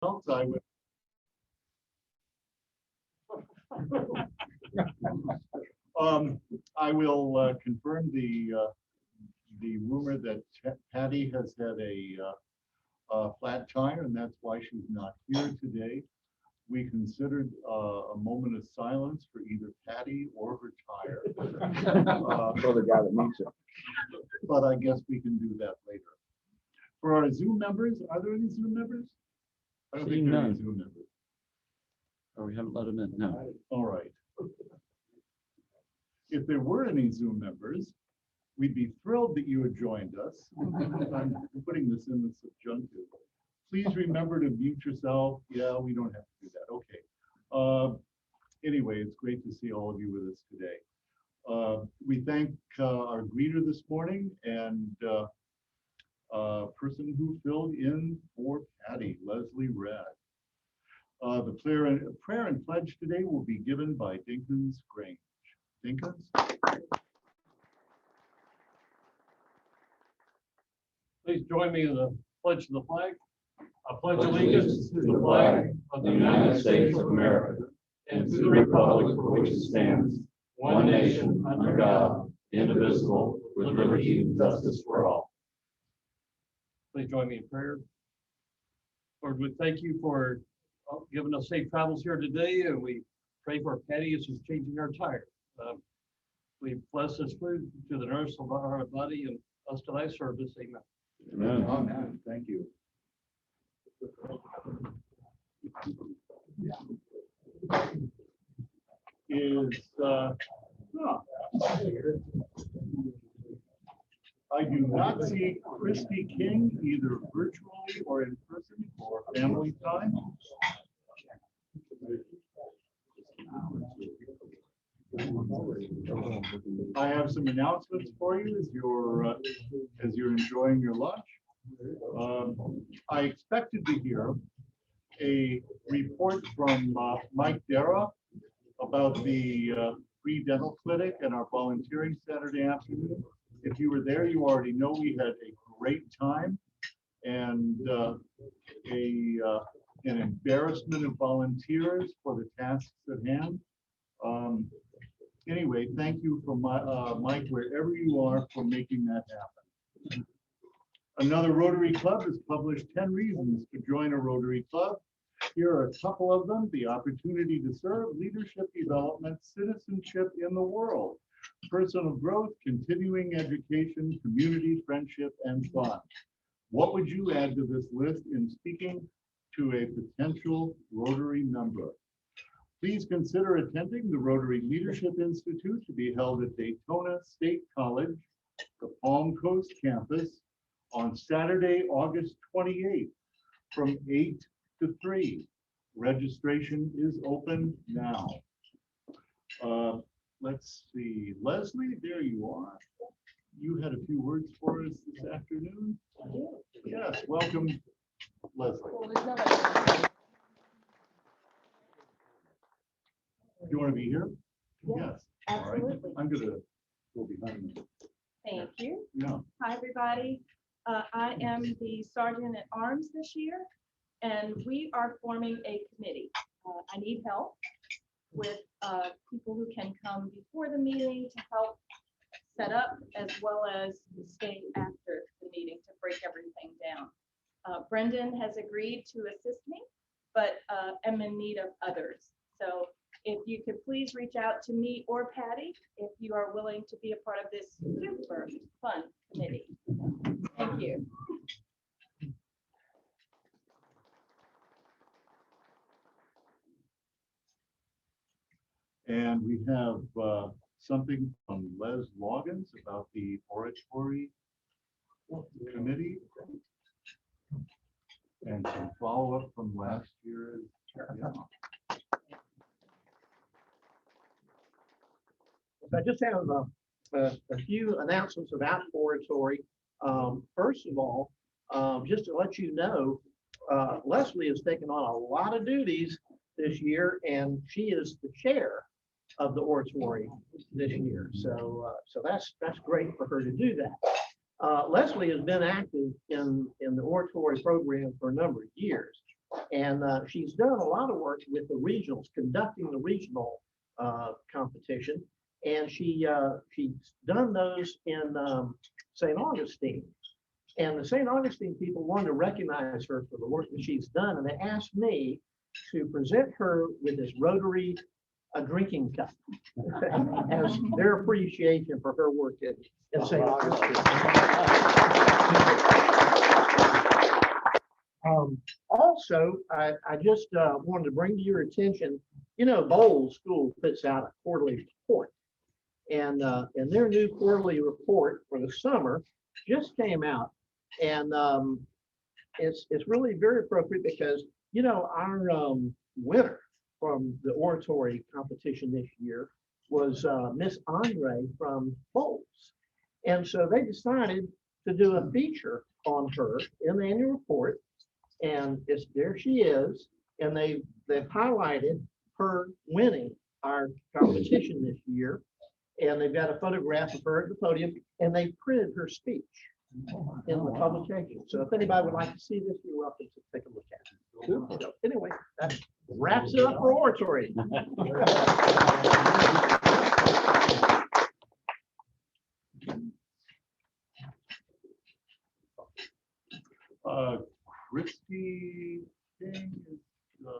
else, I will. I will confirm the rumor that Patty has had a flat tire, and that's why she's not here today. We considered a moment of silence for either Patty or her tire. For the guy that needs it. But I guess we can do that later. For our Zoom members, are there any Zoom members? I don't think there are any Zoom members. Or we haven't let them in, no. All right. If there were any Zoom members, we'd be thrilled that you had joined us. I'm putting this in the subjunctive. Please remember to mute yourself. Yeah, we don't have to do that. Okay. Anyway, it's great to see all of you with us today. We thank our greeter this morning and person who filled in for Patty, Leslie Redd. The prayer and pledge today will be given by Dinkins Grange. Dinkins? Please join me in the pledge to the flag. I pledge allegiance to the flag of the United States of America and to the republic for which it stands, one nation under God, indivisible, with liberty and justice for all. Please join me in prayer. Lord, we thank you for giving us safe travels here today, and we pray for Patty as she's changing our tire. We bless this food to the nurse of our body and us to thy service. Amen. Amen. Amen. Thank you. I do not see Christy King either virtually or in person for family time. I have some announcements for you as you're enjoying your lunch. I expected to hear a report from Mike Dara about the free dental clinic and our volunteering Saturday afternoon. If you were there, you already know we had a great time and an embarrassment of volunteers for the tasks at hand. Anyway, thank you for Mike, wherever you are, for making that happen. Another Rotary Club has published 10 reasons to join a Rotary Club. Here are a couple of them: the opportunity to serve, leadership development, citizenship in the world, personal growth, continuing education, community, friendship, and fun. What would you add to this list in speaking to a potential Rotary member? Please consider attending the Rotary Leadership Institute to be held at Daytona State College, the Palm Coast campus, on Saturday, August 28th from 8 to 3. Registration is open now. Let's see, Leslie, there you are. You had a few words for us this afternoon. Yes, welcome, Leslie. Do you want to be here? Yes. Absolutely. All right. I'm going to go behind you. Thank you. Yeah. Hi, everybody. I am the Sergeant at Arms this year, and we are forming a committee. I need help with people who can come before the meeting to help set up, as well as stay after the meeting to break everything down. Brendan has agreed to assist me, but am in need of others. So if you could please reach out to me or Patty if you are willing to be a part of this super fun committee. Thank you. And we have something from Les Loggins about the oratory committee and some follow-up from last year. Yeah. I just have a few announcements about oratory. First of all, just to let you know, Leslie has taken on a lot of duties this year, and she is the chair of the oratory this year. So that's great for her to do that. Leslie has been active in the oratory program for a number of years. And she's done a lot of work with the regionals, conducting the regional competition. And she's done those in St. Augustine. And the St. Augustine people wanted to recognize her for the work that she's done. And they asked me to present her with this Rotary drinking cup as their appreciation for her work in St. Augustine. Also, I just wanted to bring to your attention, Bowles School puts out a quarterly report. And their new quarterly report for the summer just came out. And it's really very appropriate because, our winner from the oratory competition this year was Miss Andre from Bowles. And so they decided to do a feature on her in the annual report. And there she is. And they've highlighted her winning our competition this year. And they've got a photograph of her at the podium, and they printed her speech in the publication. So if anybody would like to see this, you're welcome to take a look at it. So anyway, that wraps it up for oratory. Christie thing is, boy,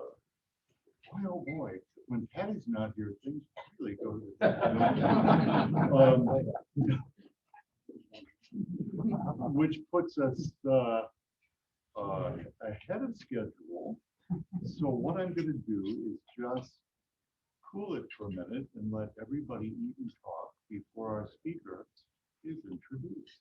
oh boy, when Patty's not here, things really go to the which puts us ahead of schedule. So what I'm going to do is just cool it for a minute and let everybody eat and talk before our speaker is introduced.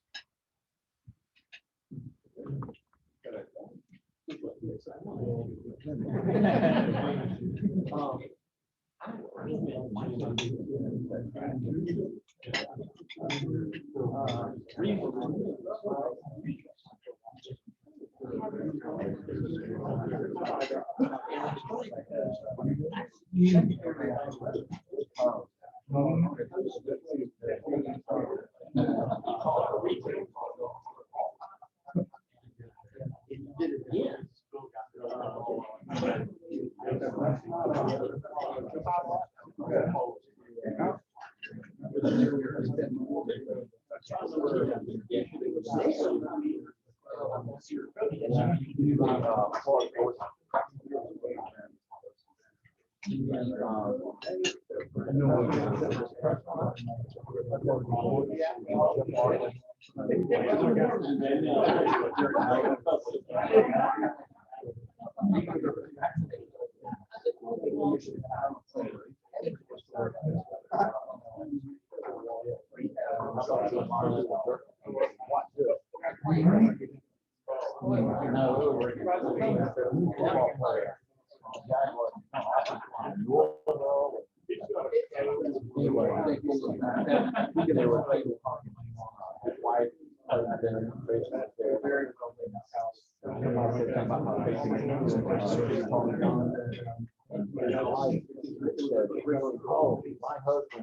My husband,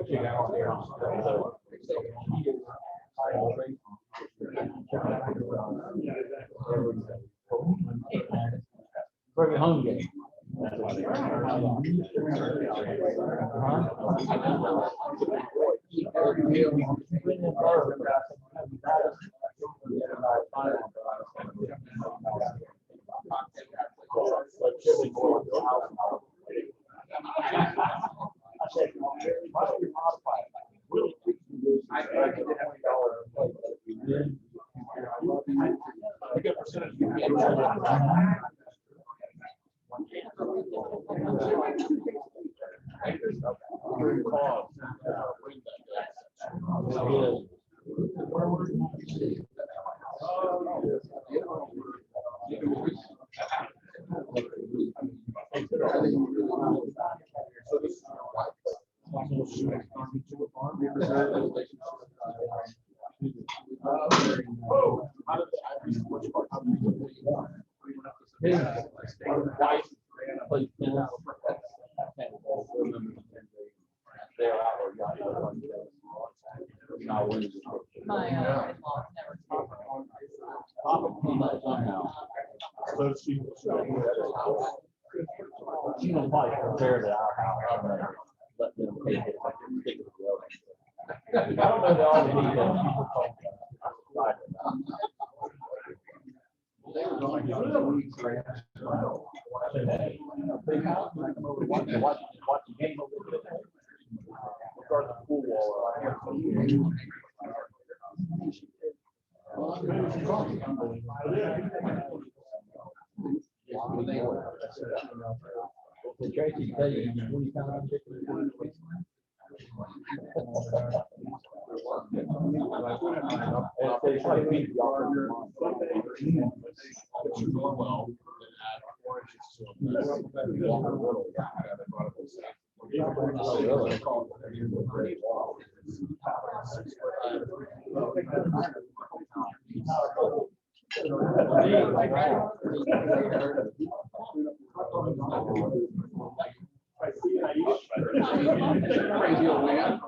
Morrow, for the home game. Let's see. She was probably prepared at our house. And then let them take it. Take it to the other. I don't know all the details. They were going to big house, and I come over to watch the game over there. Start the pool wall. Tracy, tell you 20 times. Crazy old man.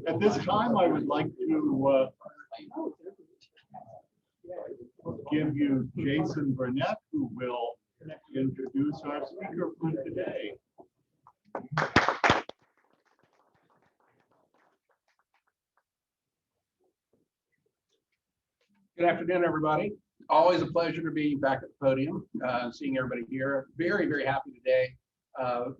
At this time, I would like to give you Jason Burnett, who will introduce our speaker for today. Good afternoon, everybody. Always a pleasure to be back at the podium, seeing everybody here. Very, very happy today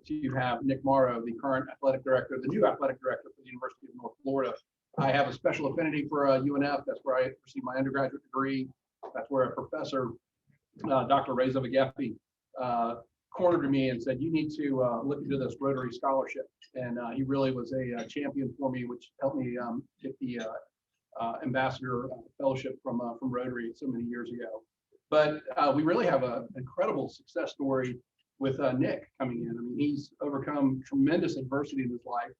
to have Nick Morrow, the current athletic director, the new athletic director for the University of North Florida. I have a special affinity for UNF. That's where I received my undergraduate degree. That's where a professor, Dr. Reza Vagefi, cornered me and said, you need to look into this Rotary scholarship. And he really was a champion for me, which helped me get the ambassador fellowship from Rotary so many years ago. But we really have an incredible success story with Nick coming in. I mean, he's overcome tremendous adversity in his life.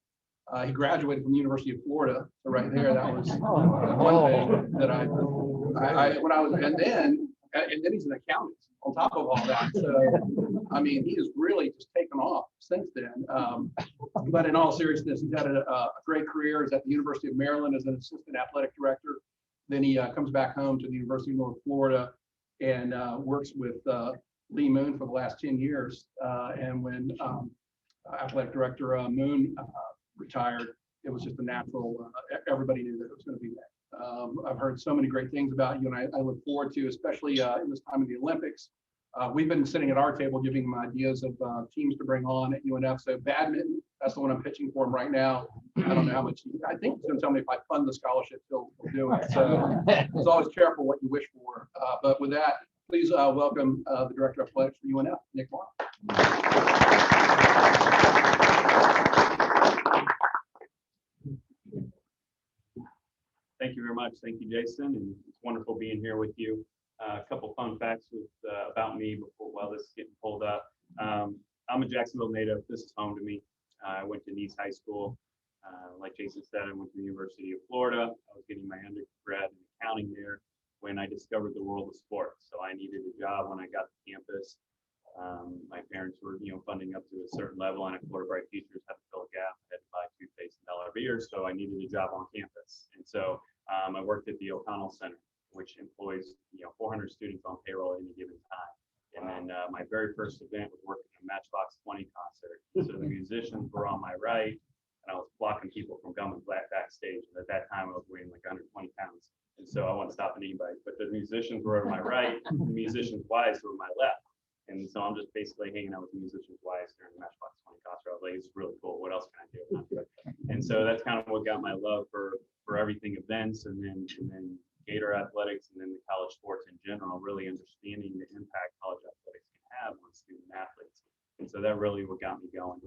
He graduated from the University of Florida. So right there, that was one thing that I when I was, and then he's an accountant on top of all that. So, I mean, he has really just taken off since then. But in all seriousness, he's had a great career. He's at the University of Maryland as an assistant athletic director. Then he comes back home to the University of North Florida and works with Lee Moon for the last 10 years. And when athletic director Moon retired, it was just a natural, everybody knew that it was going to be that. I've heard so many great things about you, and I look forward to, especially in this time of the Olympics. We've been sitting at our table giving him ideas of teams to bring on at UNF. So badminton, that's the one I'm pitching for him right now. I don't know how much, I think he's going to tell me if I fund the scholarship, he'll do it. So he's always careful what you wish for. But with that, please welcome the Director of Athletics for UNF, Nick Morrow. Thank you very much. Thank you, Jason, and it's wonderful being here with you. A couple fun facts about me while this is getting pulled up. I'm a Jacksonville native. This is home to me. I went to Nice High School. Like Jason said, I went to the University of Florida. I was getting my undergrad in accounting there when I discovered the world of sports. So I needed a job when I got to campus. My parents were, funding up to a certain level, and at Florida Bright Futures had to fill a gap. I had to buy toothpaste and dollar beers, so I needed a job on campus. And so I worked at the O'Connell Center, which employs 400 students on payroll at any given time. And then my very first event was working at a Matchbox 20 concert. So the musicians were on my right, and I was blocking people from coming backstage. And at that time, I was weighing like 120 pounds. And so I wasn't stopping anybody. But the musicians were over my right, the musicians' wives were on my left. And so I'm just basically hanging out with the musicians' wives during the Matchbox 20 concert. I was like, it's really cool. What else can I do? And so that's kind of what got my love for everything events, and then Gator athletics, and then the college sports in general, really understanding the impact college athletics can have on student athletes. And so that really what got me going.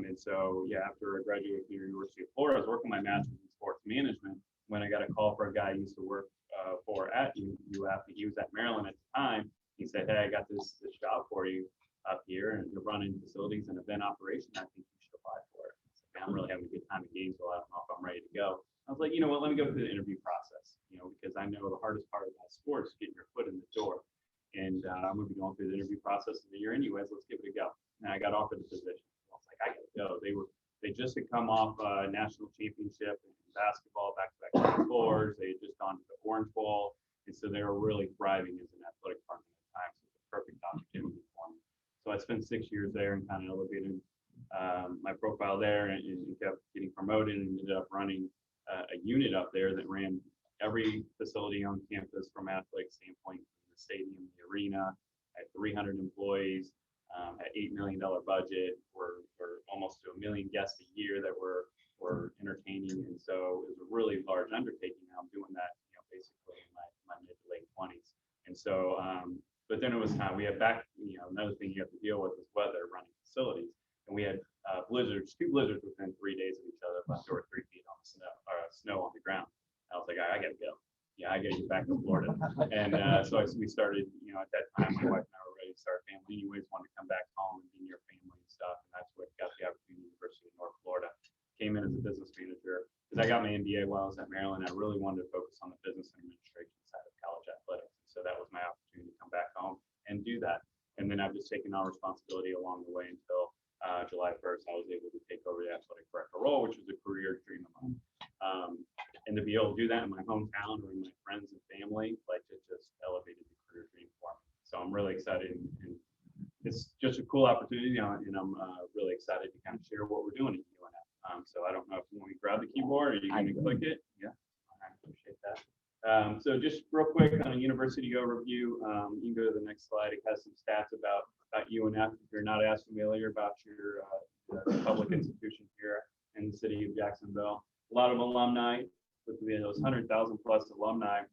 And so, yeah, after I graduated from the University of Florida, I was working my master's in sports management when I got a call for a guy I used to work for at UF. He was at Maryland at the time. He said, hey, I got this job for you up here, and you're running facilities and event operation. I think you should apply for it. I said, I'm really having a good time in Gainesville. I don't know if I'm ready to go. I was like, know what, let me go through the interview process, because I know the hardest part of that sport is getting your foot in the door. And I'm gonna be going through the interview process of the year anyways, let's give it a go. And I got offered the position. I was like, I gotta go. They just had come off a national championship in basketball, back-to-back Final Fours. They had just gone to the Orange Bowl. And so they were really thriving as an athletic department at the time. So it's a perfect opportunity for me. So I spent 6 years there and kind of elevated my profile there and kept getting promoted and ended up running a unit up there that ran every facility on campus from an athletic standpoint, the stadium, the arena, had 300 employees, had $8 million budget. We're almost to 1 million guests a year that we're entertaining. And so it was a really large undertaking. Now I'm doing that, basically in my mid to late 20s. And so, but then it was time. We had another thing you have to deal with is weather running facilities. And we had two blizzards within 3 days of each other, about 2 or 3 feet on the snow on the ground. I was like, I gotta go. Yeah, I gotta get back to Florida. And so we started, at that time, my wife and I were ready to start a family anyways, wanted to come back home and be near family and stuff. And that's what got the opportunity at the University of North Florida. Came in as a business manager because I got my MBA while I was at Maryland. I really wanted to focus on the business and administration side of college athletics. So that was my opportunity to come back home and do that. And then I've just taken on responsibility along the way until July 1st, I was able to take over the athletic director role, which was a career dream of mine. And to be able to do that in my hometown or in my friends and family, like it just elevated the career dream for me. So I'm really excited, and it's just a cool opportunity, and I'm really excited to kind of share what we're doing at UNF. So I don't know if you want me to grab the keyboard or you going to click it. Yeah, I appreciate that. So just real quick on a university overview, you can go to the next slide. It has some stats about UNF. If you're not as familiar about your public institution here in the city of Jacksonville, a lot of alumni, with those 100,000 plus alumni,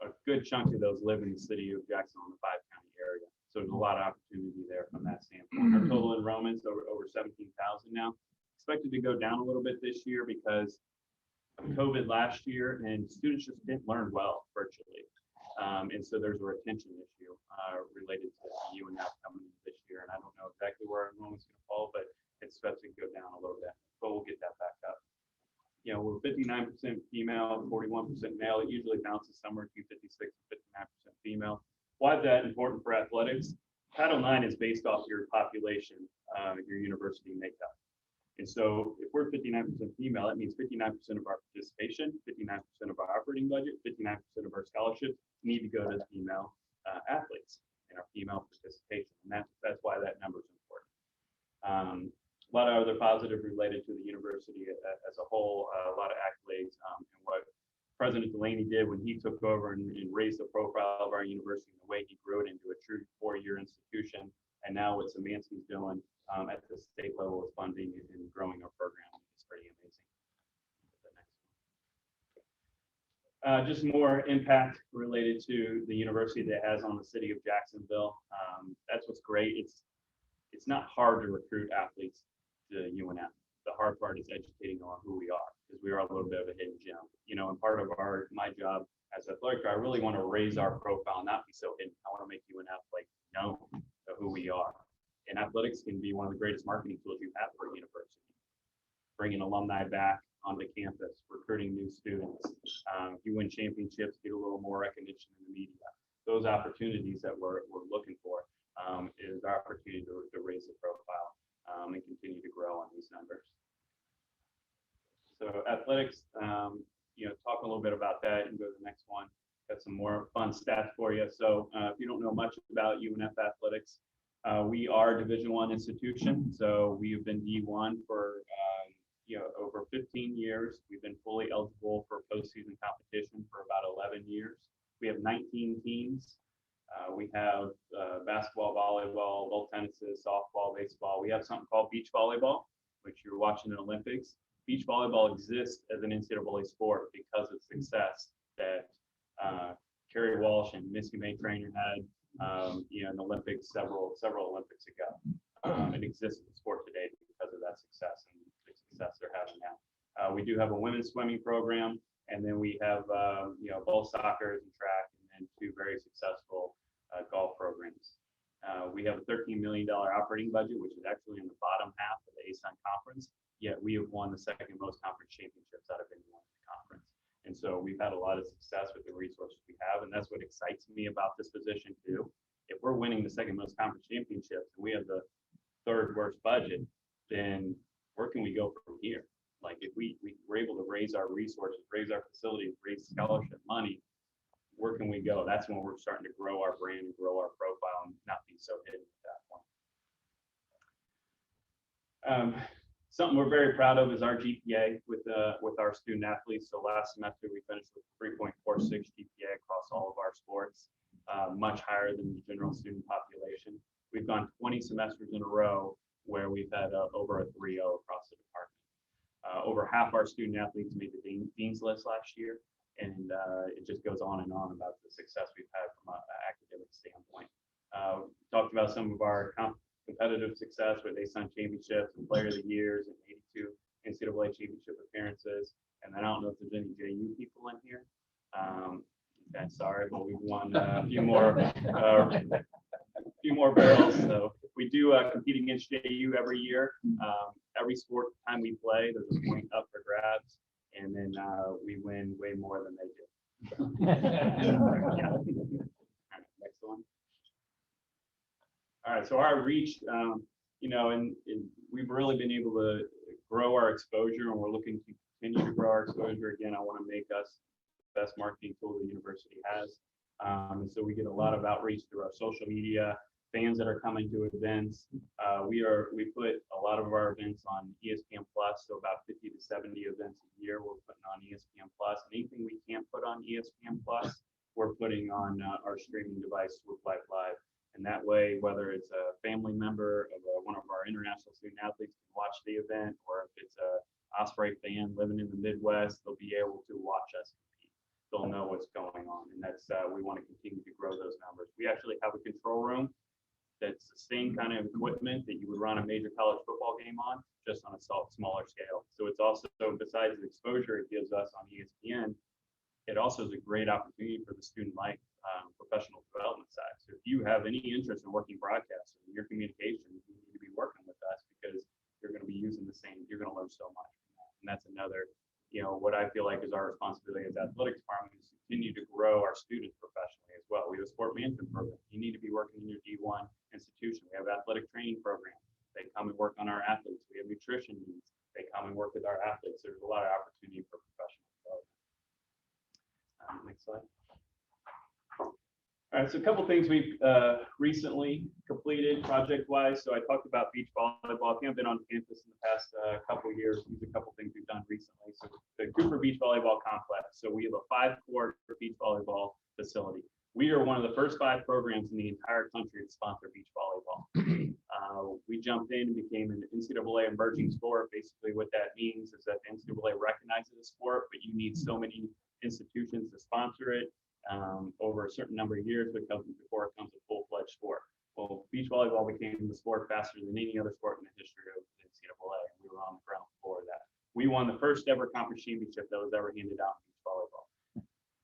a good chunk of those live in the city of Jacksonville in the 5-county area. So there's a lot of opportunity there from that standpoint. Our total enrollments over 17,000 now. Expected to go down a little bit this year because of COVID last year, and students just didn't learn well virtually. And so there's a retention issue related to UNF coming in this year. And I don't know exactly where our enrollment's going to fall, but it's expected to go down a little bit. But we'll get that back up. We're 59% female, 41% male. It usually bounces somewhere between 56 and 59% female. Why is that important for athletics? Title IX is based off your population, your university makeup. And so if we're 59% female, that means 59% of our participation, 59% of our operating budget, 59% of our scholarships need to go to female athletes and our female participation. And that's why that number is important. A lot of other positives related to the university as a whole, a lot of accolades, and what President Delaney did when he took over and raised the profile of our university and the way he grew it into a true 4-year institution. And now what Samansky's doing at the state level is funding and growing our program is pretty amazing. Just more impact related to the university that has on the city of Jacksonville. That's what's great. It's not hard to recruit athletes to UNF. The hard part is educating on who we are, because we are a little bit of a hidden gem. And part of my job as athletic director, I really want to raise our profile, not be so hidden. I want to make UNF known of who we are. And athletics can be one of the greatest marketing tools you have for a university. Bringing alumni back onto campus, recruiting new students. If you win championships, get a little more recognition in the media. Those opportunities that we're looking for is our opportunity to raise the profile and continue to grow on these numbers. So athletics, talk a little bit about that and go to the next one. Got some more fun stats for you. So if you don't know much about UNF athletics, we are a Division I institution. So we've been D1 for over 15 years. We've been fully eligible for postseason competition for about 11 years. We have 19 teams. We have basketball, volleyball, both tennises, softball, baseball. We have something called beach volleyball, which you're watching in the Olympics. Beach volleyball exists as an NCAA sport because of success that Kerry Walsh and Missy May Trainer had in the Olympics several Olympics ago. It exists in the sport today because of that success and the success they're having now. We do have a women's swimming program, and then we have both soccer and track, and 2 very successful golf programs. We have a $13 million operating budget, which is actually in the bottom half of the ASUN conference, yet we have won the 2nd most conference championships out of anyone in the conference. And so we've had a lot of success with the resources we have, and that's what excites me about this position too. If we're winning the second most conference championships and we have the third worst budget, then where can we go from here? Like if we were able to raise our resources, raise our facilities, raise scholarship money, where can we go? That's when we're starting to grow our brand and grow our profile and not be so hidden at that point. Something we're very proud of is our GPA with our student athletes. So last semester we finished with 3.46 GPA across all of our sports, much higher than the general student population. We've gone 20 semesters in a row where we've had over a 3.0 across the department. Over half our student athletes made the Dean's List last year, and it just goes on and on about the success we've had from an academic standpoint. Talked about some of our competitive success with ASUN championships and player of the years and 82 NCAA championship appearances. And then I don't know if there's any JU people in here. Okay, sorry, but we've won a few more barrels. So we do compete against JU every year. Every sport time we play, there's a point up for grabs, and then we win way more than they do. All right, next one. All right, so our reach, and we've really been able to grow our exposure, and we're looking to continue to grow our exposure. Again, I want to make us the best marketing tool the university has. And so we get a lot of outreach through our social media, fans that are coming to events. We put a lot of our events on ESPN Plus, so about 50 to 70 events a year we're putting on ESPN Plus. Anything we can't put on ESPN Plus, we're putting on our streaming device, Swoop Life Live. And that way, whether it's a family member of one of our international student athletes can watch the event, or if it's a Osprey fan living in the Midwest, they'll be able to watch us compete. They'll know what's going on, and that's we want to continue to grow those numbers. We actually have a control room that's the same kind of equipment that you would run a major college football game on, just on a smaller scale. So it's also, besides the exposure it gives us on ESPN, it also is a great opportunity for the student life professional development side. So if you have any interest in working broadcast in your communications, you need to be working with us, because you're going to be using the same, you're going to learn so much from that. And that's another, what I feel like is our responsibility as athletics department, is to continue to grow our students professionally as well. We have a sport management program. You need to be working in your D1 institution. We have athletic training programs. They come and work on our athletes. We have nutrition needs. They come and work with our athletes. There's a lot of opportunity for professional development. Next slide. All right, so a couple things we've recently completed project-wise. So I talked about beach volleyball. If you haven't been on campus in the past couple of years, these are a couple things we've done recently. So the Cooper Beach Volleyball Complex. So we have a 5-court beach volleyball facility. We are one of the first 5 programs in the entire country to sponsor beach volleyball. We jumped in and became an NCAA emerging sport. Basically what that means is that the NCAA recognizes the sport, but you need so many institutions to sponsor it over a certain number of years before it becomes a full-fledged sport. Well, beach volleyball became the sport faster than any other sport in the history of the NCAA, and we were on the ground floor of that. We won the first ever conference championship that was ever handed out in beach volleyball.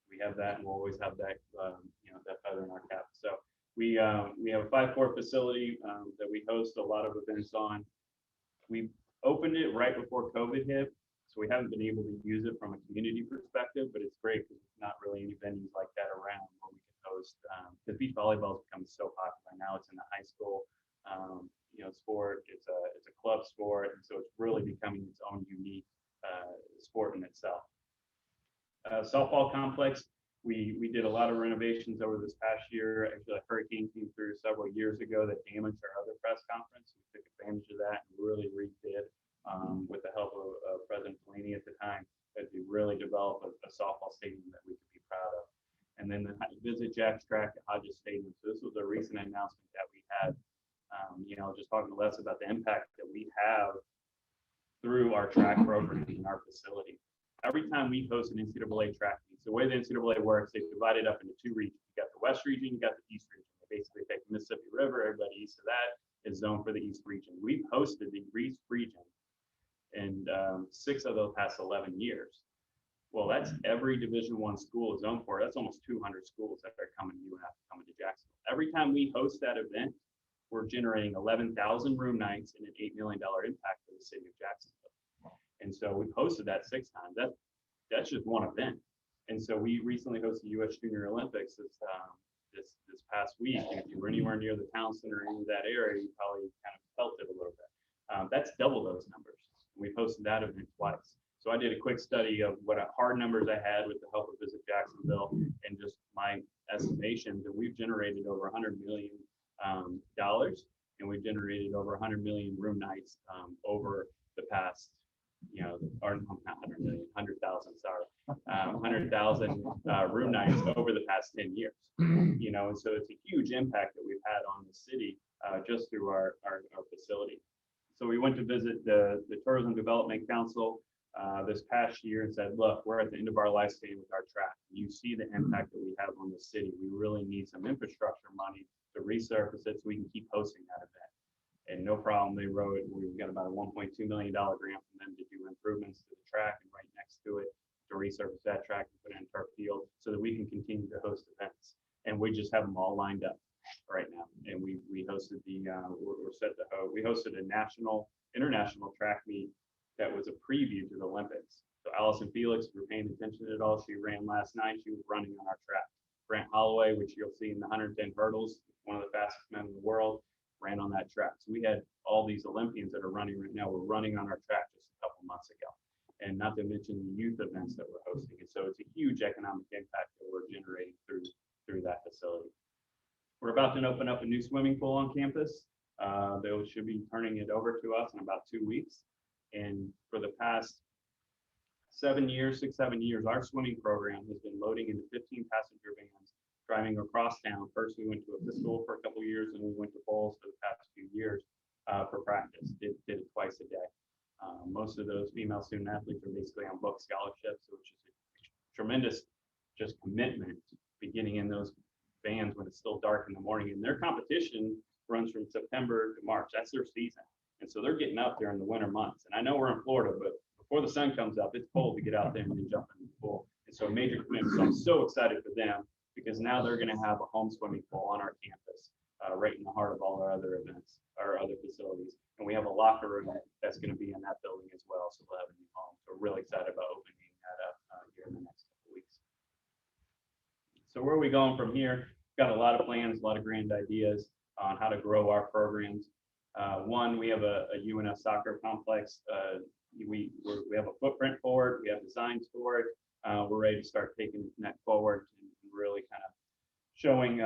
We have that, and we'll always have that, that feather in our cap. So we have a 5-court facility that we host a lot of events on. We opened it right before COVID hit, so we haven't been able to use it from a community perspective, but it's great because there's not really any venues like that around where we can host, because beach volleyball has become so popular. Now it's in the high school, sport. It's a club sport, and so it's really becoming its own unique sport in itself. Softball complex, we did a lot of renovations over this past year. Actually, a hurricane came through several years ago that damaged our other press conference. We took advantage of that and really redid, with the help of President Delaney at the time, to really develop a softball stadium that we could be proud of. And then the Visit Jack's Track at Hodges Stadium. So this was a recent announcement that we had, just talking to Les about the impact that we have through our track program in our facility. Every time we host an NCAA track meet, so the way the NCAA works, they divide it up into 2 regions. You got the West region, you got the East region. They basically take the Mississippi River, everybody east of that is zoned for the East region. We've hosted the East region in 6 of the past 11 years. Well, that's every Division I school is zoned for. That's almost 200 schools that are coming to UNF, coming to Jacksonville. Every time we host that event, we're generating 11,000 room nights and an $8 million impact for the city of Jacksonville. And so we've hosted that 6 times. That's just one event. And so we recently hosted the U.S. Junior Olympics this past week. And if you were anywhere near the town center or in that area, you probably kind of felt it a little bit. That's double those numbers. We've hosted that event twice. So I did a quick study of what hard numbers I had with the help of Visit Jacksonville and just my estimations, and we've generated over $100 million, and we've generated over 100 million room nights over the past, or not 100 million, 100,000, sorry, 100,000 room nights over the past 10 years. And so it's a huge impact that we've had on the city just through our facility. So we went to visit the Tourism Development Council this past year and said, look, we're at the end of our lifespan with our track. You see the impact that we have on the city. We really need some infrastructure money to resurface it so we can keep hosting that event. And no problem, they wrote, we got about a $1.2 million grant from them to do improvements to the track and right next to it to resurface that track and put in turf field so that we can continue to host events. And we just have them all lined up right now. And we hosted we're set to host. We hosted a international track meet that was a preview to the Olympics. So Allison Felix, if you're paying attention at all, she ran last night. She was running on our track. Grant Holloway, which you'll see in the 110 hurdles, one of the fastest men in the world, ran on that track. So we had all these Olympians that are running right now. We're running on our track just a couple months ago. And not to mention the youth events that we're hosting. And so it's a huge economic impact that we're generating through that facility. We're about to open up a new swimming pool on campus. They should be turning it over to us in about 2 weeks. And for the past 6, 7 years, our swimming program has been loading into 15 passenger vans, driving across town. First, we went to Episcopal for a couple of years, and we went to Falls for the past few years for practice. Did it twice a day. Most of those female student athletes are basically on book scholarships, which is a tremendous just commitment beginning in those vans when it's still dark in the morning. And their competition runs from September to March. That's their season. And so they're getting up there in the winter months. And I know we're in Florida, but before the sun comes up, it's cold to get out there and then jump in the pool. And so a major commitment. So I'm so excited for them because now they're going to have a home swimming pool on our campus, right in the heart of all our other events, our other facilities. And we have a locker room that's going to be in that building as well. So we'll have a new home. So we're really excited about opening that up here in the next couple of weeks. So where are we going from here? We've got a lot of plans, a lot of grand ideas on how to grow our programs. One, we have a UNF soccer complex. We have a footprint for it. We have designs for it. We're ready to start taking that forward and really kind of showing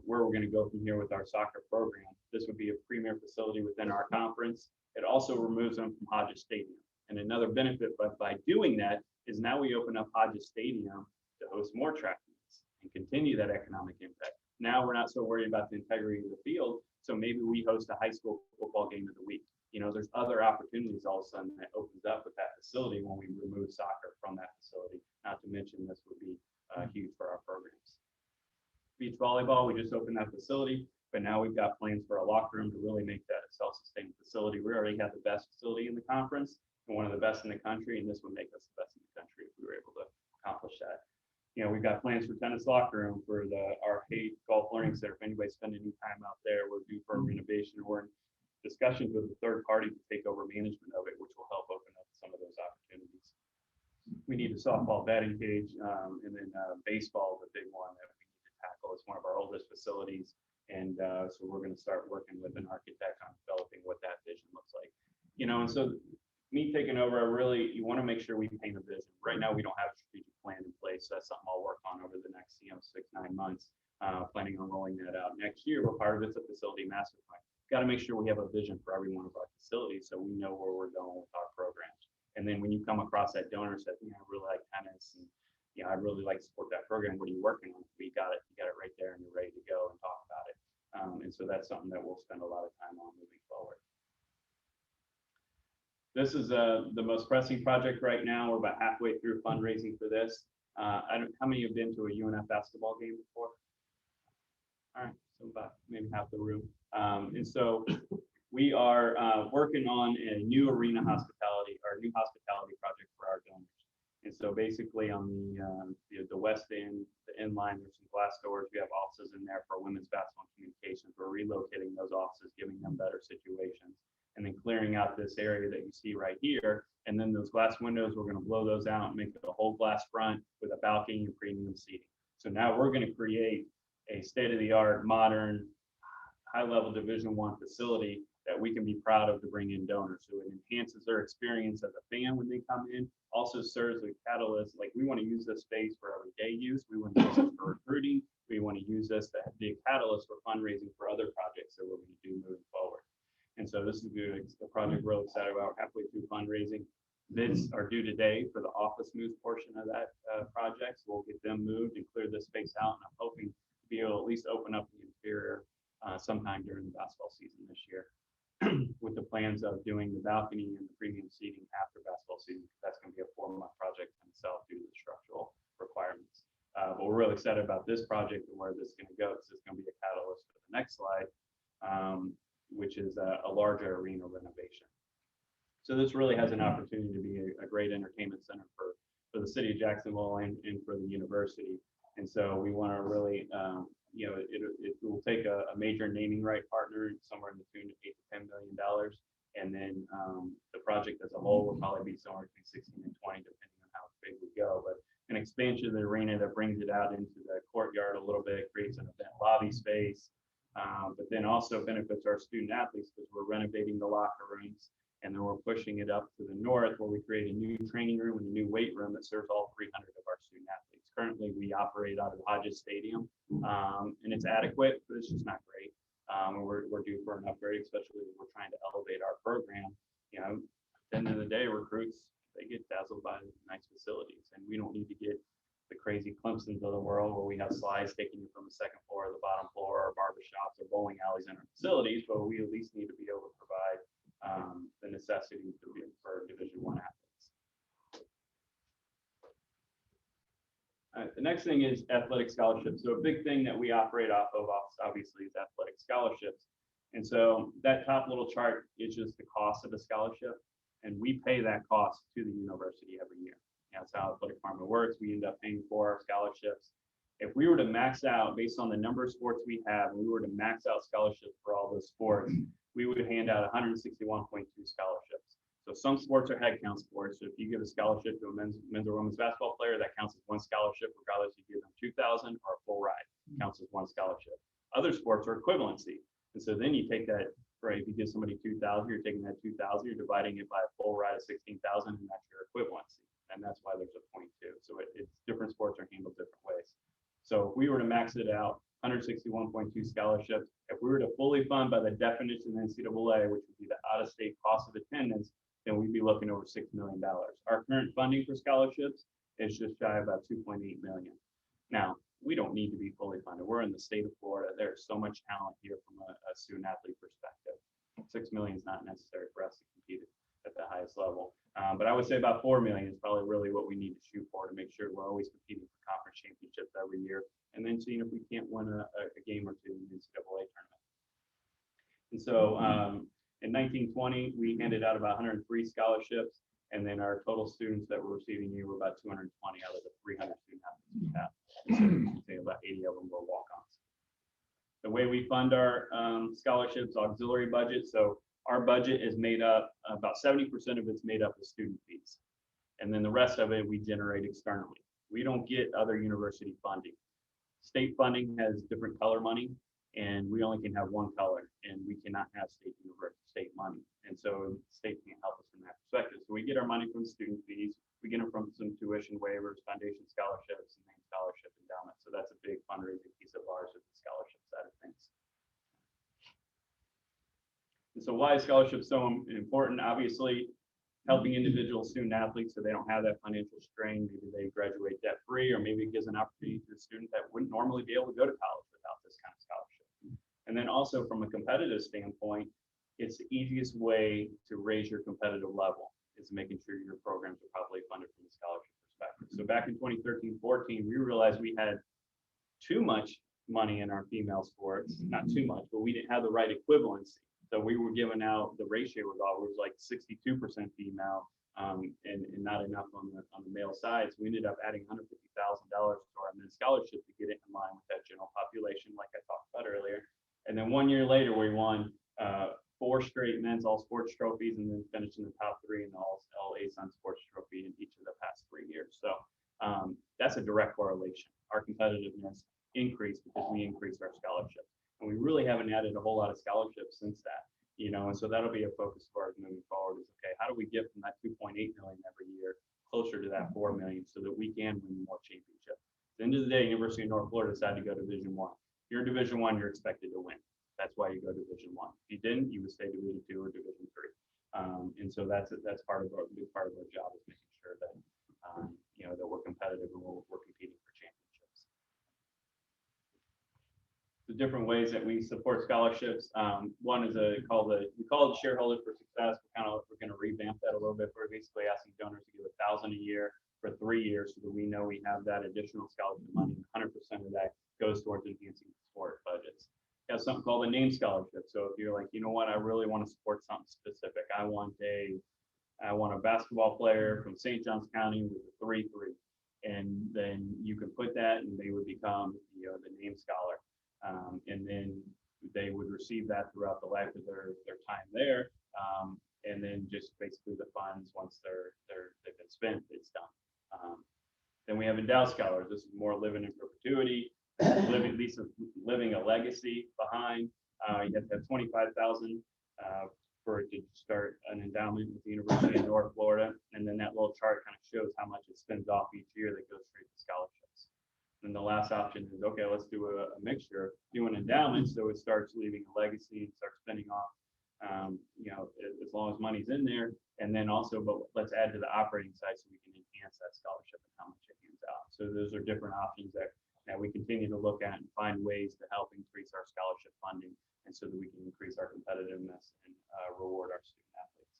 where we're going to go from here with our soccer program. This would be a premier facility within our conference. It also removes them from Hodges Stadium. And another benefit by doing that is now we open up Hodges Stadium to host more track meets and continue that economic impact. Now we're not so worried about the integrity of the field. So maybe we host a high school football game of the week. There's other opportunities all of a sudden that opens up with that facility when we remove soccer from that facility. Not to mention this would be huge for our programs. Beach volleyball, we just opened that facility, but now we've got plans for a locker room to really make that a self-sustaining facility. We already have the best facility in the conference and one of the best in the country, and this would make us the best in the country if we were able to accomplish that. We've got plans for tennis locker room for our Hay Golf Learning Center. If anybody's spending any time out there, we're due for a renovation. We're in discussions with a third party to take over management of it, which will help open up some of those opportunities. We need a softball batting cage, and then baseball is a big one that we need to tackle. It's one of our oldest facilities, and so we're going to start working with an architect on developing what that vision looks like. And so me taking over, you want to make sure we paint a vision. Right now, we don't have a strategic plan in place. So that's something I'll work on over the next 6, 9 months, planning on rolling that out next year. But part of it's a facility master plan. Got to make sure we have a vision for every one of our facilities so we know where we're going with our programs. And then when you come across that donor and say, I really like tennis and I'd really like to support that program. What are you working on? You got it right there and you're ready to go and talk about it. And so that's something that we'll spend a lot of time on moving forward. This is the most pressing project right now. We're about halfway through fundraising for this. How many have been to a UNF basketball game before? All right, so about maybe half the room. And so we are working on a new arena hospitality, or new hospitality project for our donors. And so basically on the west end, the inline, there's some glass doors. We have offices in there for women's basketball and communications. We're relocating those offices, giving them better situations. and then clearing out this area that you see right here. And then those glass windows, we're gonna blow those out and make it a whole glass front with a balcony and premium seating. So now we're gonna create a state-of-the-art, modern, high-level Division I facility that we can be proud of to bring in donors. So it enhances their experience as a fan when they come in, also serves as a catalyst. Like, we want to use this space for everyday use. We want to use it for recruiting. We want to use this to be a catalyst for fundraising for other projects that we're going to do moving forward. And so this is a project we're really excited about. We're halfway through fundraising. Bids are due today for the office moves portion of that project. So we'll get them moved and clear this space out. And I'm hoping to be able to at least open up the interior sometime during the basketball season this year, with the plans of doing the balcony and the premium seating after basketball season. That's going to be a 4-month project in itself due to the structural requirements. But we're really excited about this project and where this is going to go. This is going to be a catalyst for the next slide, which is a larger arena renovation. So this really has an opportunity to be a great entertainment center for the city of Jacksonville and for the university. And so we want to really, it will take a major naming right partner somewhere in the tune of $8 to $10 million. And then the project as a whole will probably be somewhere between 16 and 20, depending on how big we go. But an expansion of the arena that brings it out into the courtyard a little bit, creates an event lobby space, but then also benefits our student athletes because we're renovating the locker rooms. And then we're pushing it up to the north where we create a new training room and a new weight room that serves all 300 of our student athletes. Currently, we operate out of Hodges Stadium, and it's adequate, but it's just not great. We're due for an upgrade, especially as we're trying to elevate our program. At the end of the day, recruits, they get dazzled by nice facilities, and we don't need to get the crazy Clemsons of the world where we have slides taking you from the second floor to the bottom floor, or barbershops or bowling alleys in our facilities, but we at least need to be able to provide the necessities for Division I athletes. The next thing is athletic scholarships. So a big thing that we operate off of, obviously, is athletic scholarships. And so that top little chart is just the cost of a scholarship, and we pay that cost to the university every year. That's how athletic department works. We end up paying for our scholarships. If we were to max out based on the number of sports we have, and we were to max out scholarships for all those sports, we would hand out 161.2 scholarships. So some sports are head count sports. So if you give a scholarship to a men's or women's basketball player, that counts as one scholarship, regardless if you give them 2,000 or a full ride, counts as one scholarship. Other sports are equivalency. And so then you take that, right, if you give somebody 2,000, you're taking that 2,000, you're dividing it by a full ride of 16,000, and that's your equivalency. And that's why there's a 0.2. So it's different sports are handled different ways. So if we were to max it out, 161.2 scholarships, if we were to fully fund by the definition of NCAA, which would be the out-of-state cost of attendance, then we'd be looking over $6 million. Our current funding for scholarships is just shy of about $2.8 million. Now, we don't need to be fully funded. We're in the state of Florida. There's so much talent here from a student athlete perspective. $6 million is not necessary for us to compete at the highest level. But I would say about $4 million is probably really what we need to shoot for to make sure we're always competing for conference championships every year, and then seeing if we can't win a game or two in the NCAA tournament. And so in 1920, we handed out about 103 scholarships, and then our total students that were receiving you were about 220 out of the 300 student athletes we have. So you can say about 80 of them were walk-ons. The way we fund our scholarships, auxiliary budget, so our budget is made up, about 70% of it's made up of student fees. And then the rest of it we generate externally. We don't get other university funding. State funding has different color money, and we only can have one color, and we cannot have state money. And so the state can't help us from that perspective. So we get our money from student fees. We get them from some tuition waivers, foundation scholarships, and main scholarship endowment. So that's a big fundraising piece of ours with the scholarship side of things. And so why is scholarship so important? Obviously, helping individual student athletes so they don't have that financial strain. Maybe they graduate debt free, or maybe it gives an opportunity to a student that wouldn't normally be able to go to college without this kind of scholarship. And then also from a competitive standpoint, it's the easiest way to raise your competitive level is making sure your programs are properly funded from a scholarship perspective. So back in 2013-14, we realized we had too much money in our female sports, not too much, but we didn't have the right equivalency. So we were giving out, the ratio was like 62% female and not enough on the male side. So we ended up adding $150,000 to our men's scholarship to get it in line with that general population, like I talked about earlier. And then 1 year later, we won 4 straight men's men's all sports trophies, and then finished in the top 3 in the all ASUN sports trophy in each of the past 3 years. So that's a direct correlation. Our competitiveness increased because we increased our scholarships, and we really haven't added a whole lot of scholarships since that. And so that'll be a focus of ours moving forward. Is okay, how do we get from that 2.8 million every year closer to that 4 million so that we can win more championships? At the end of the day, University of North Florida decided to go Division I. If you're Division I, you're expected to win. That's why you go Division I. If you didn't, you would stay Division II or Division III. And so that's part of our big part of our job, is making sure that that we're competitive and we're competing for championships. The different ways that we support scholarships. One is we call it Shareholders for Success. We're going to revamp that a little bit. We're basically asking donors to give $1,000 a year for 3 years, so that we know we have that additional scholarship money. 100% of that goes towards enhancing sport budgets. We have something called a name scholarship. So if you're like, you know what, I really want to support something specific. I want a basketball player from St. Johns County with a 3.3, and then you can put that, and they would become the name scholar. And then they would receive that throughout the life of their time there, and then just basically the funds, once they've been spent, it's done. Then we have endowed scholars. This is more living in perpetuity, living a legacy behind. You have to have 25,000 for it to start an endowment with the University of North Florida, and then that little chart kind of shows how much it spends off each year that goes straight to scholarships. And the last option is, okay, let's do a mixture, do an endowment, so it starts leaving a legacy and starts spending off, as long as money's in there. And then also, but let's add to the operating side so we can enhance that scholarship and how much it hands out. So those are different options that we continue to look at and find ways to help increase our scholarship funding, and so that we can increase our competitiveness and reward our student athletes.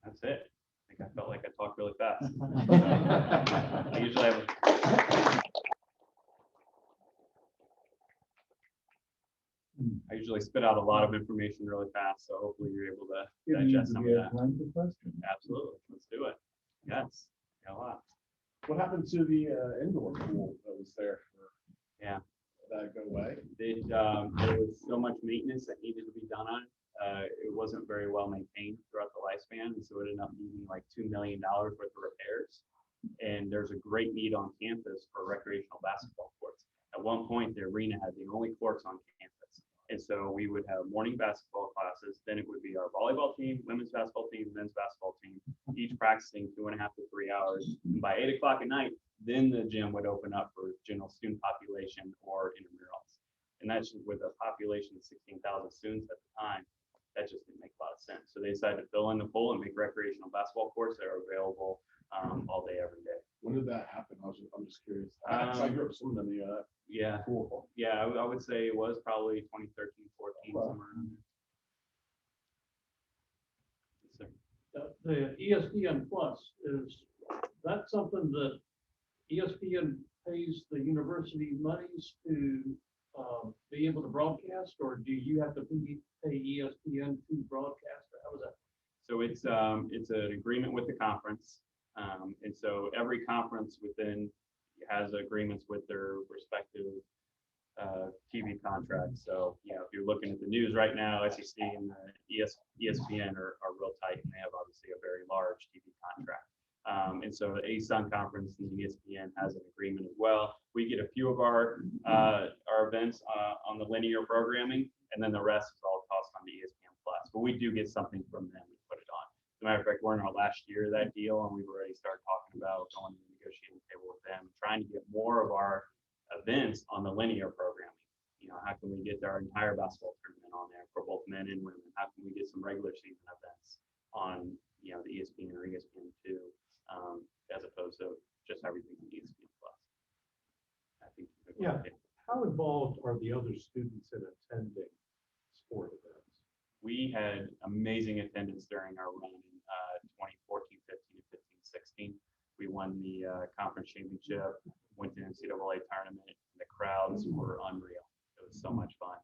That's it. I think I felt like I talked really fast. I usually have I usually spit out a lot of information really fast, so hopefully you're able to digest some of that. Absolutely. Let's do it. Yes. Got a lot. What happened to the indoor pool that was there for? Yeah. Did that go away? There was so much maintenance that needed to be done on it. It wasn't very well maintained throughout the lifespan, and so it ended up needing like $2 million worth of repairs. And there's a great need on campus for recreational basketball courts. At one point, the arena had the only courts on campus. And so we would have morning basketball classes, then it would be our volleyball team, women's basketball team, men's basketball team, each practicing 2.5 to 3 hours. And by 8 o'clock at night, then the gym would open up for general student population or intramurals. And that's with a population of 16,000 students at the time. That just didn't make a lot of sense. So they decided to fill in the pool and make recreational basketball courts that are available all day, every day. When did that happen? I'm just curious. I grew up swimming in the Yeah. pool. Yeah, I would say it was probably 2013, 14, Wow. somewhere around there. Yes, sir. The ESPN Plus, is that something that ESPN pays the university monies to be able to broadcast, or do you have to pay ESPN to broadcast? How is that? So it's an agreement with the conference. And so every conference within has agreements with their respective TV contracts. So, if you're looking at the news right now, SEC and the ESPN are real tight, and they have obviously a very large TV contract. And so the ASUN conference and the ESPN has an agreement as well. We get a few of our events on the linear programming, and then the rest is all tossed on the ESPN Plus. But we do get something from them to put it on. As a matter of fact, we're in our last year of that deal, and we've already started talking about going to the negotiating table with them, trying to get more of our events on the linear programming. How can we get our entire basketball tournament on there for both men and women? How can we get some regular season events on, the ESPN or ESPN2, as opposed to just everything in ESPN Plus? I think. Yeah. How involved are the other students in attending sport events? We had amazing attendance during our run in 2014, 15, 15, 16. We won the conference championship, went to the NCAA tournament, and the crowds were unreal. It was so much fun.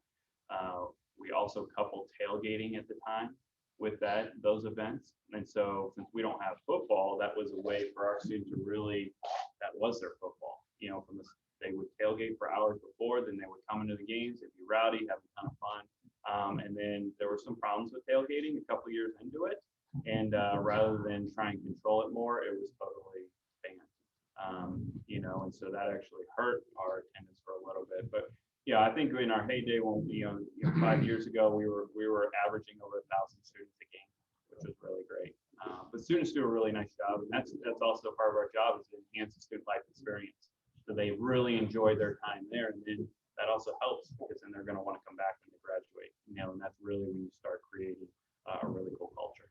We also coupled tailgating at the time with those events. And so since we don't have football, that was a way for our students to really, that was their football. They would tailgate for hours before, then they would come into the games, it'd be rowdy, have a ton of fun. and so that actually hurt our attendance for a little bit. But yeah, I think in our heyday, when 5 years ago, we were averaging over 1,000 students a game, which was really great. But students do a really nice job, and that's also part of our job, is to enhance the student life experience, so they really enjoy their time there, and then that also helps because then they're going to want to come back when they graduate. And that's really when you start creating a really cool culture.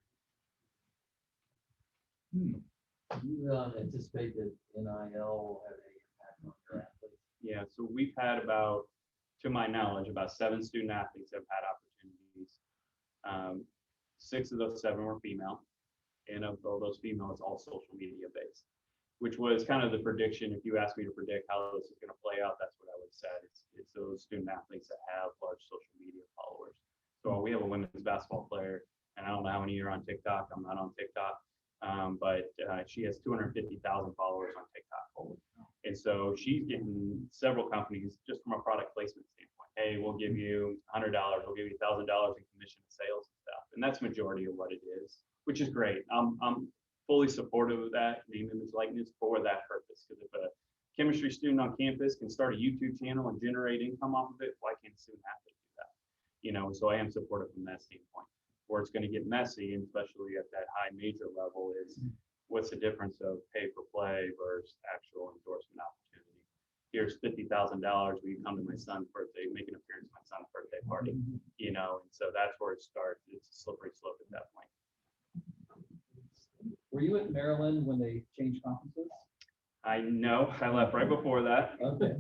Do you anticipate that NIL will have any impact on your athletes? Yeah, so we've had to my knowledge, about 7 student athletes have had opportunities. 6 of those 7 were female, and of those females, all social media based, which was kind of the prediction. If you asked me to predict how this is going to play out, that's what I would have said. It's those student athletes that have large social media followers. So we have a women's basketball player, and I don't know how many are on TikTok. I'm not on TikTok. But she has 250,000 followers on TikTok. And so she's getting several companies just from a product placement standpoint. Hey, we'll give you $100, we'll give you $1,000 in commission sales and stuff. And that's majority of what it is, which is great. I'm fully supportive of that, name, image, likeness for that purpose. Because if a chemistry student on campus can start a YouTube channel and generate income off of it, why can't a student athlete do that? So I am supportive from that standpoint. Where it's going to get messy, and especially at that high major level, is what's the difference of pay for play versus actual endorsement opportunity. Here's $50,000. Will you come to my son's birthday, make an appearance at my son's birthday party? And so that's where it starts. It's a slippery slope at that point. Were you at Maryland when they changed conferences? I know I left right before that, Okay.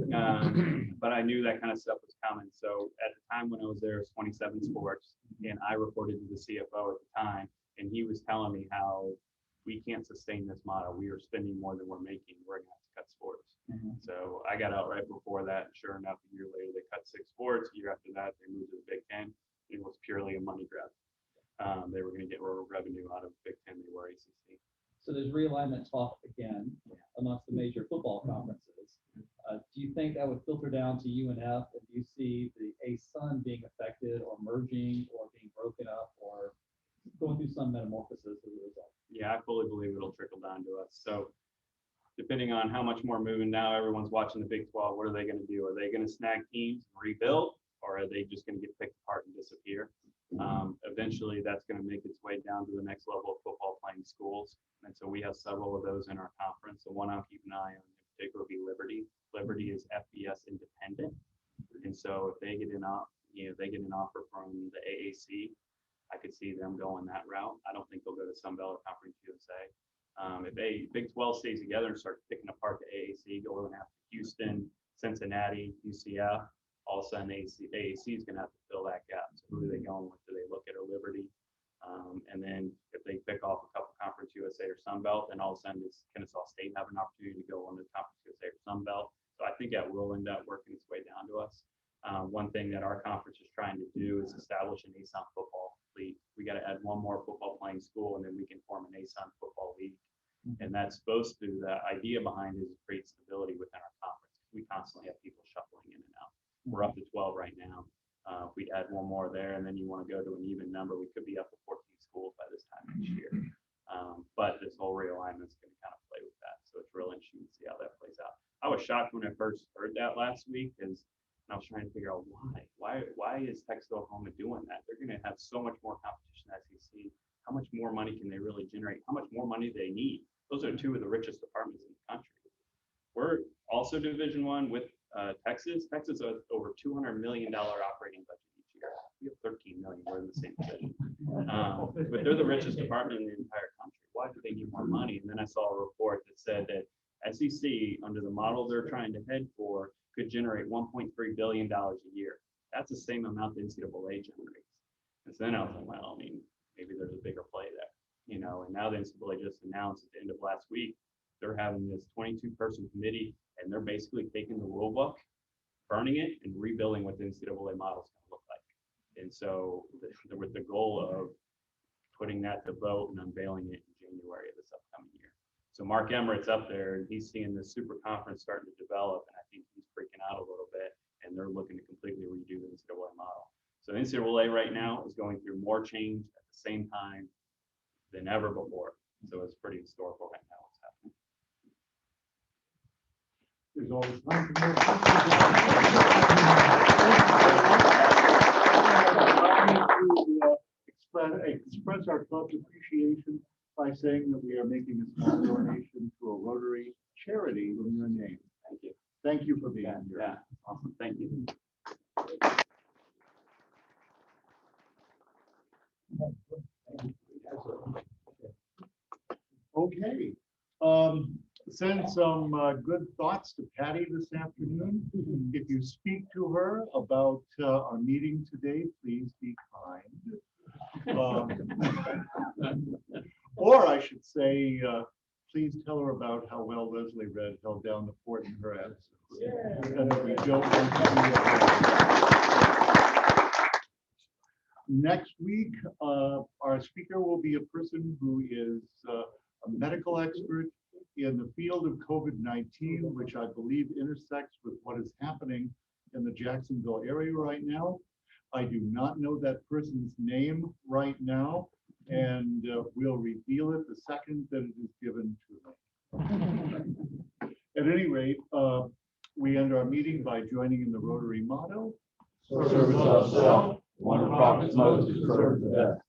but I knew that kind of stuff was coming. So at the time when I was there, it was 27 sports, and I reported to the CFO at the time, and he was telling me how we can't sustain this model. We are spending more than we're making. We're going to have to cut sports. So I got out right before that. And sure enough, a year later, they cut 6 sports. A year after that, they moved to the Big Ten. It was purely a money grab. They were going to get more revenue out of Big Ten. They were ACC. So there's realignment talk again amongst the major football conferences. Do you think that would filter down to UNF? And do you see the ASUN being affected, or merging, or being broken up, or going through some metamorphosis as a result? Yeah, I fully believe it'll trickle down to us. So depending on how much more moving, now everyone's watching the Big 12. What are they going to do? Are they going to snag teams and rebuild, or are they just going to get picked apart and disappear? Eventually, that's going to make its way down to the next level of football playing schools. And so we have several of those in our conference. The one I'm keeping an eye on in particular will be Liberty. Liberty is FBS independent. And so if they get an offer from the AAC, I could see them going that route. I don't think they'll go to Sunbelt or Conference USA. If Big 12 stays together and starts picking apart the AAC, going after Houston, Cincinnati, UCF, all of a sudden AAC is going to have to fill that gap. So who are they going with? Do they look at a Liberty? And then if they pick off a couple Conference USA or Sunbelt, then all of a sudden does Kennesaw State have an opportunity to go on the Conference USA or Sunbelt? So I think that will end up working its way down to us. One thing that our conference is trying to do is establish an ASUN football league. We got to add one more football playing school, and then we can form an ASUN football league. And that's supposed to, the idea behind it is create stability within our conference. We constantly have people shuffling in and out. We're up to 12 right now. If we add one more there, and then you want to go to an even number, we could be up to 14 schools by this time next year. But this whole realignment is going to kind of play with that. So it's real interesting to see how that plays out. I was shocked when I first heard that last week, because I was trying to figure out why is Texas Oklahoma doing that? They're going to have so much more competition at SEC. How much more money can they really generate? How much more money do they need? Those are 2 of the richest departments in the country. We're also Division I with Texas. Texas has over $200 million operating budget each year. We have 13 million. We're in the same division. But they're the richest department in the entire country. Why do they need more money? And then I saw a report that said that SEC, under the model they're trying to head for, could generate $1.3 billion a year. That's the same amount the NCAA generates. And so then I was like, well, I mean, maybe there's a bigger play there, And now the NCAA just announced at the end of last week, they're having this 22-person committee, and they're basically taking the rule book, burning it, and rebuilding what the NCAA model is going to look like. And so with the goal of putting that to vote and unveiling it in January of this upcoming year. So Mark Emmert's up there, and he's seeing this super conference starting to develop, and I think he's freaking out a little bit, and they're looking to completely redo the NCAA model. So the NCAA right now is going through more change at the same time than ever before. So it's pretty historical right now what's happening. There's always time for more. Express our club's appreciation by saying that we are making a small donation to a Rotary charity in your name. Thank you. Thank you for being Yeah, here. yeah, awesome, thank you. Okay, send some good thoughts to Patty this afternoon. If you speak to her about our meeting today, please be kind. Or I should say, please tell her about how well Leslie Red held down the fort in her absence. And that we don't want to see it. Next week, our speaker will be a person who is a medical expert in the field of COVID-19, which I believe intersects with what is happening in the Jacksonville area right now. I do not know that person's name right now, and we'll reveal it the second that it is given to me. At any rate, we end our meeting by joining in the Rotary motto. Service of self, one profits most to serve the best.